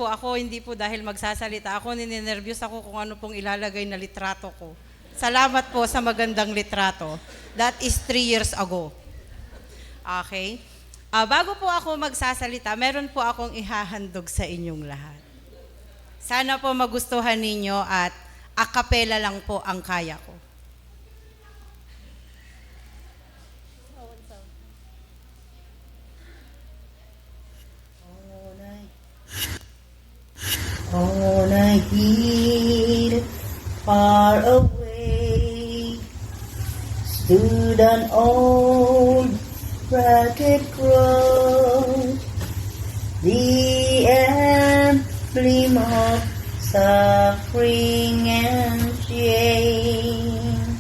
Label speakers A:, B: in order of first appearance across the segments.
A: po ako, hindi po dahil magsasalita ako, ninenervyos ako kung ano pong ilalagay na litrato ko. Salamat po sa magandang litrato. That is 3 years ago. Okay? Bago po ako magsasalita, meron po akong ihahandog sa inyong lahat. Sana po magustuhan ninyo at a cappella lang po ang kaya ko.
B: On a hill far away stood an old rugged cross, the emblem of suffering and shame.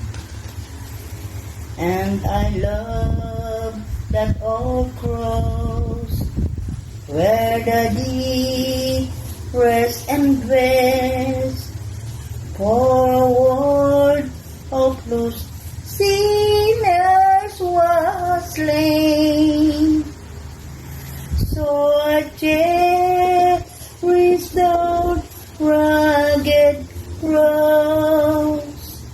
B: And I love that old cross where the dearest and best for a world of lost sinners was slain. So I cherish the rugged cross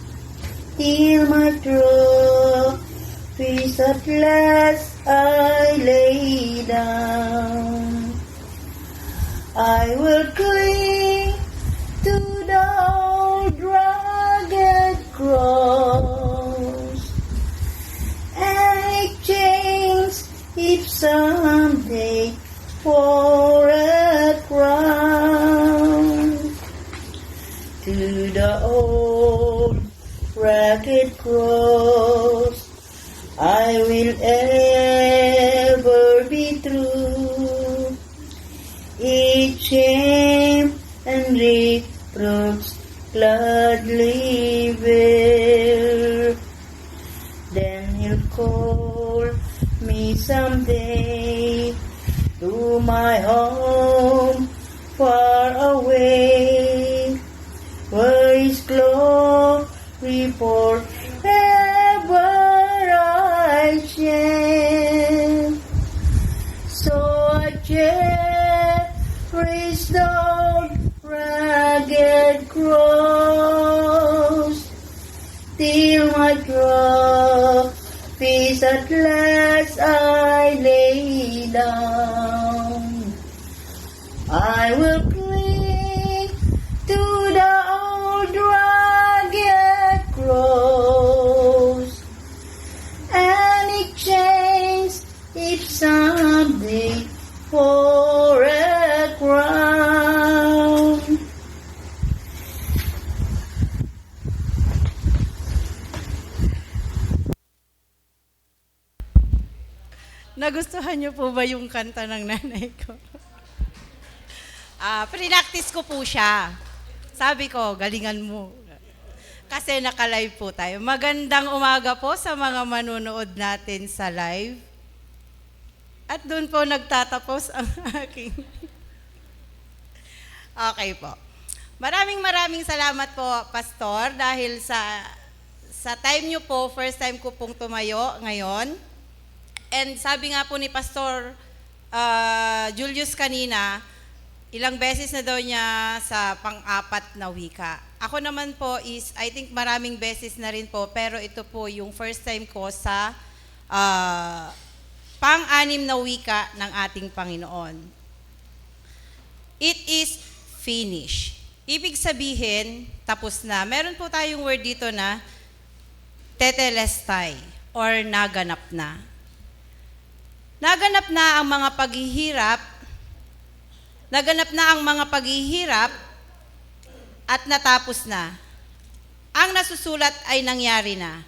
B: till my trophies at last I lay down. I will cling to the old rugged cross and exchange if someday for a crown. To the old rugged cross I will ever be true. Each shame and reproach gladly bear. Then he'll call me someday to my home far away, where His glory forever I share. So I cherish the rugged cross till my trophies at last I lay down. I will cling to the old rugged cross and exchange if someday for a crown.
A: Nagustuhan niyo po ba yung kanta ng nanay ko? Prinactice ko po siya. Sabi ko, galingan mo. Kasi naka-live po tayo. Magandang umaga po sa mga manunood natin sa live. At doon po nagtatapos ang aking... Okay po. Maraming salamat po, Pastor, dahil sa time niyo po, first time ko pong tumayo ngayon. And sabi nga po ni Pastor Julius kanina, ilang beses na daw niya sa pang-apat na wika. Ako naman po is, I think maraming beses na rin po, pero ito po yung first time ko sa pang-anim na wika ng ating Panginoon. It is finished. Ibig sabihin, tapos na. Meron po tayong word dito na tetelestai or naganap na. Naganap na ang mga paghihirap, at natapos na. Ang nasusulat ay nangyari na.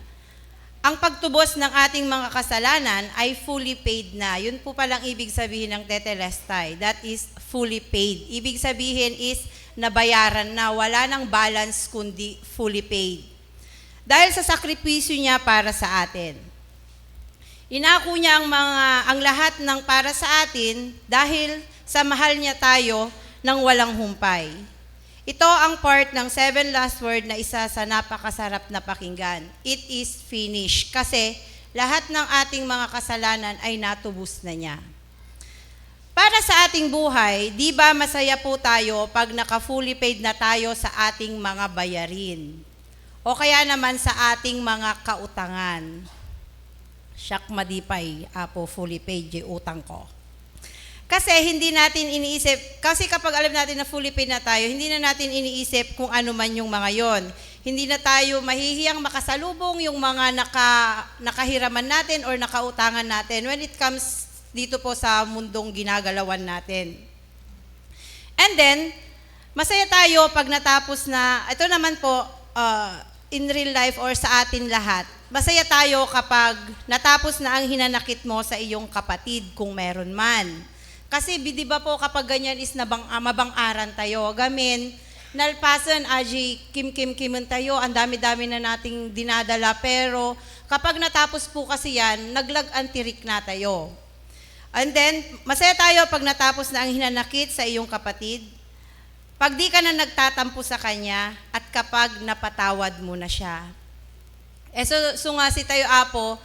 A: Ang pagtubos ng ating mga kasalanan ay fully paid na. Yun po palang ibig sabihin ng tetelestai. That is fully paid. Ibig sabihin is nabayaran na. Wala nang balance kundi fully paid. Dahil sa sakripisyo niya para sa atin. Inako niya ang lahat ng para sa atin dahil sa mahal niya tayo ng walang humpay. Ito ang part ng 7 last word na isa sa napakasarap na pakinggan. It is finished. Kasi lahat ng ating mga kasalanan ay natubos na niya. Para sa ating buhay, di ba masaya po tayo pag naka-fully paid na tayo sa ating mga bayarin? O kaya naman sa ating mga kautangan? Siyak madipay, apo fully paid yung utang ko. Kasi hindi natin iniisip, kasi kapag alam natin na fully paid na tayo, hindi na natin iniisip kung ano man yung mga yon. Hindi na tayo mahihiyang makasalubong yung mga nakahiraman natin or nakautangan natin when it comes dito po sa mundong ginagalawan natin. And then, masaya tayo pag natapos na, ito naman po, in real life or sa atin lahat, masaya tayo kapag natapos na ang hinanakit mo sa iyong kapatid kung meron man. Kasi di ba po kapag ganyan is mabang-aran tayo, gamin, nalpasan, aji, kim-kim-kiman tayo, ang dami-dami na nating dinadala, pero kapag natapos po kasi yan, naglag-antirik na tayo. And then, masaya tayo pag natapos na ang hinanakit sa iyong kapatid, pag di ka na nagtatampo sa kanya, at kapag napatawad mo na siya. So nga si tayo, apo,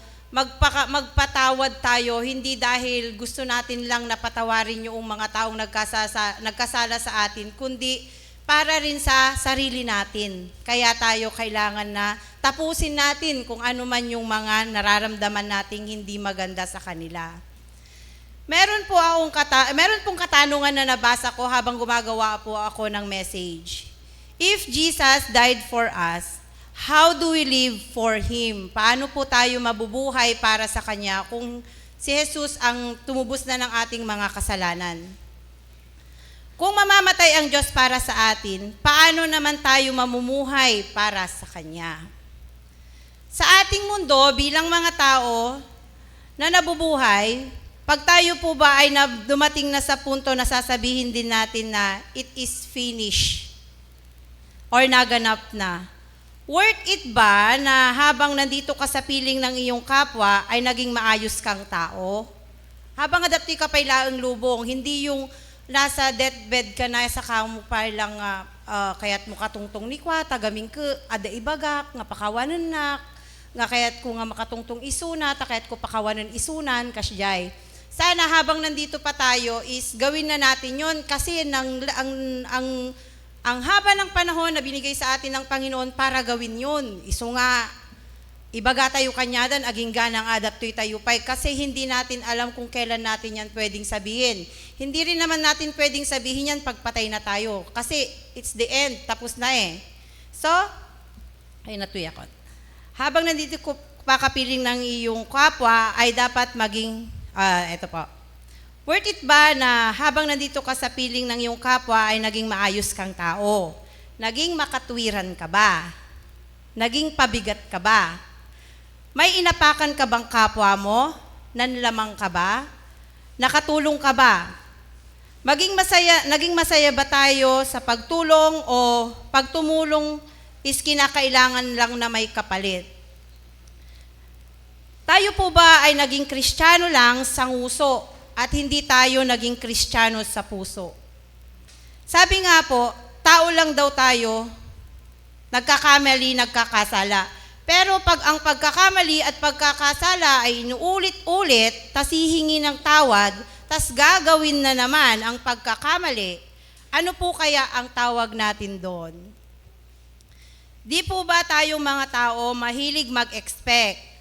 A: magpatawad tayo, hindi dahil gusto natin lang napatawarin yung mga taong nagkasala sa atin, kundi para rin sa sarili natin. Kaya tayo kailangan na tapusin natin kung ano man yung mga nararamdaman nating hindi maganda sa kanila. Meron pong katanungan na nabasa ko habang gumagawa po ako ng message. If Jesus died for us, how do we live for Him? Paano po tayo mabubuhay para sa Kanya kung si Jesus ang tumubos na ng ating mga kasalanan? Kung mamamatay ang Diyos para sa atin, paano naman tayo mamumuhay para sa Kanya? Sa ating mundo, bilang mga tao na nabubuhay, pag tayo po ba ay dumating na sa punto na sasabihin din natin na it is finished or naganap na, worth it ba na habang nandito ka sa piling ng iyong kapwa ay naging maayos kang tao? Habang adapti ka pa ilaang lubong, hindi yung nasa deathbed ka na sa kamo pa lang kaya't mo katungtong ni kwa, tagaming ka, ada ibagak, nga pakawanan na, nga kaya't ko nga makatungtong isuna, kaya't ko pakawanan isunan, kasyay. Sana habang nandito pa tayo is gawin na natin yon kasi ang haba ng panahon na binigay sa atin ng Panginoon para gawin yun. Iso nga, ibaga tayo kanyadan, aging ganang adaptoy tayo pa. Kasi hindi natin alam kung kailan natin yan pwedeng sabihin. Hindi rin naman natin pwedeng sabihin yan pagpatay na tayo. Kasi it's the end, tapos na eh. So, ay natuyakot. Habang nandito ko pakapiling ng iyong kapwa, ay dapat maging, eto po. Worth it ba na habang nandito ka sa piling ng iyong kapwa ay naging maayos kang tao? Naging makatwiran ka ba? Naging pabigat ka ba? May inapakan ka bang kapwa mo? Nanlamang ka ba? Nakatulong ka ba? Naging masaya ba tayo sa pagtulong o pagtumulong is kinakailangan lang na may kapalit? Tayo po ba ay naging Kristiyano lang sa nguso at hindi tayo naging Kristiyano sa puso? Sabi nga po, tao lang daw tayo, nagkakamali, nagkakasala. Pero pag ang pagkakamali at pagkakasala ay inuulit-ulit, tas hihingi ng tawad, tas gagawin na naman ang pagkakamali, ano po kaya ang tawag natin doon? Di po ba tayong mga tao mahilig mag-expect?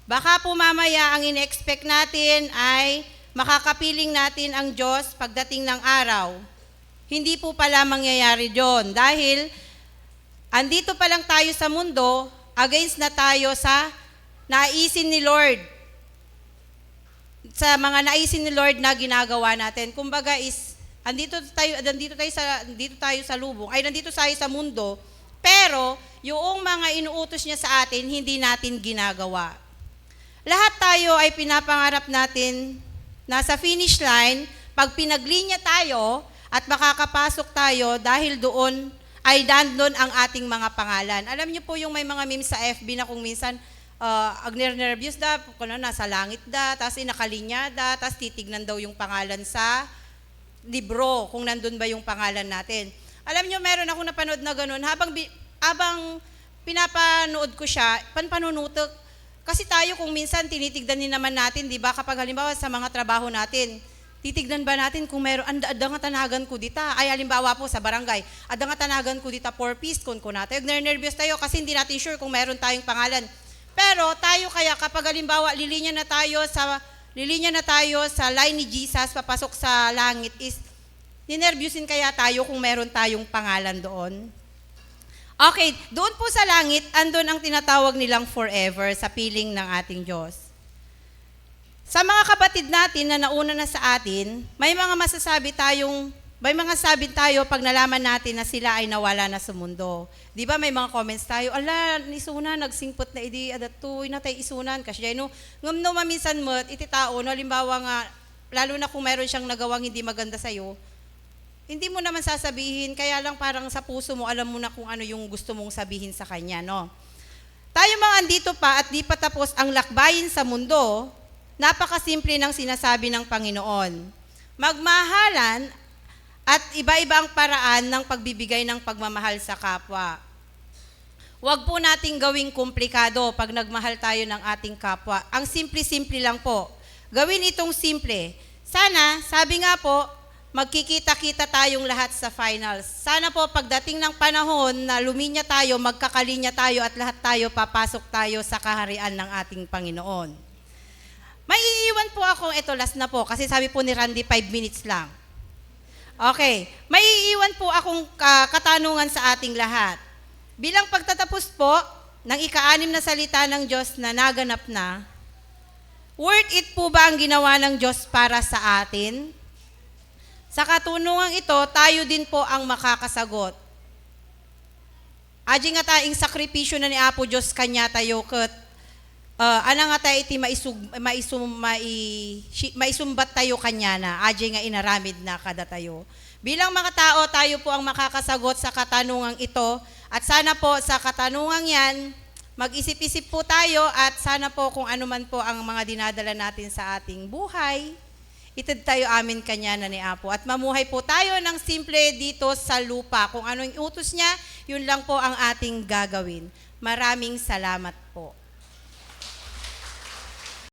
A: Baka po mamaya ang in-expect natin ay makakapiling natin ang Diyos pagdating ng araw. Hindi po pala mangyayari doon dahil andito pa lang tayo sa mundo, against na tayo sa naisin ni Lord. Sa mga naisin ni Lord na ginagawa natin. Kumbaga is, nandito tayo sa lubong, ay nandito tayo sa mundo, pero yung mga inuutos niya sa atin, hindi natin ginagawa. Lahat tayo ay pinapangarap natin nasa finish line, pag pinaglinya tayo at makakapasok tayo dahil doon ay nandun ang ating mga pangalan. Alam niyo po yung may mga memes sa FB na kung minsan nervous da, kung nasa langit da, tapos inakalinya da, tapos titignan daw yung pangalan sa libro, kung nandun ba yung pangalan natin. Alam niyo, meron akong napanood na ganun, habang pinapanood ko siya, panunutok. Kasi tayo kung minsan tinitignan din naman natin, di ba, kapag halimbawa sa mga trabaho natin, titignan ba natin kung meron, adang nga tanagan ko dita, ay halimbawa po sa barangay, adang nga tanagan ko dita 4-piece, kung natin, nervous tayo kasi hindi natin sure kung meron tayong pangalan. Pero tayo kaya kapag halimbawa lilinya na tayo sa line ni Jesus, papasok sa langit, is ninervyusin kaya tayo kung meron tayong pangalan doon? Okay, doon po sa langit, andun ang tinatawag nilang forever sa piling ng ating Diyos. Sa mga kapatid natin na nauna na sa atin, may mga sabi tayo pag nalaman natin na sila ay nawala na sa mundo. Di ba may mga comments tayo, ala, nisuna, nagsingpot na idi, adatoy na tayo isunan, kasi no, ngam maminsan mo, iti tao, no, halimbawa nga, lalo na kung meron siyang nagawang hindi maganda sa'yo, hindi mo naman sasabihin, kaya lang parang sa puso mo, alam mo na kung ano yung gusto mong sabihin sa kanya, no? Tayo mga andito pa at di pa tapos ang lakbayin sa mundo, napakasimple ng sinasabi ng Panginoon. Magmahalan at iba-iba ang paraan ng pagbibigay ng pagmamahal sa kapwa. Huwag po nating gawing komplikado pag nagmahal tayo ng ating kapwa. Ang simple-simple lang po. Gawin itong simple. Sana, sabi nga po, magkikita-kita tayong lahat sa finals. Sana po pagdating ng panahon na luminya tayo, magkakalinya tayo at lahat tayo papasok tayo sa kaharian ng ating Panginoon. May iiwan po ako, ito last na po, kasi sabi po ni Randy 5 minutes lang. Okay, may iiwan po akong katanungan sa ating lahat. Bilang pagtatapos po ng ika-6 na salita ng Diyos na naganap na, worth it po ba ang ginawa ng Diyos para sa atin? Sa katunungang ito, tayo din po ang makakasagot. Adi nga taing sakripisyo na ni Apo Diyos kanya tayo ket ana nga tayo iti maisumbat tayo kanya na, adi nga inaramid na kada tayo. Bilang mga tao, tayo po ang makakasagot sa katanungang ito at sana po sa katanungang yan, mag-isip-isip po tayo at sana po kung ano man po ang mga dinadala natin sa ating buhay, itad tayo amin kanya na ni Apo. At mamuhay po tayo ng simple dito sa lupa. Kung anong utos niya, yun lang po ang ating gagawin. Maraming salamat po.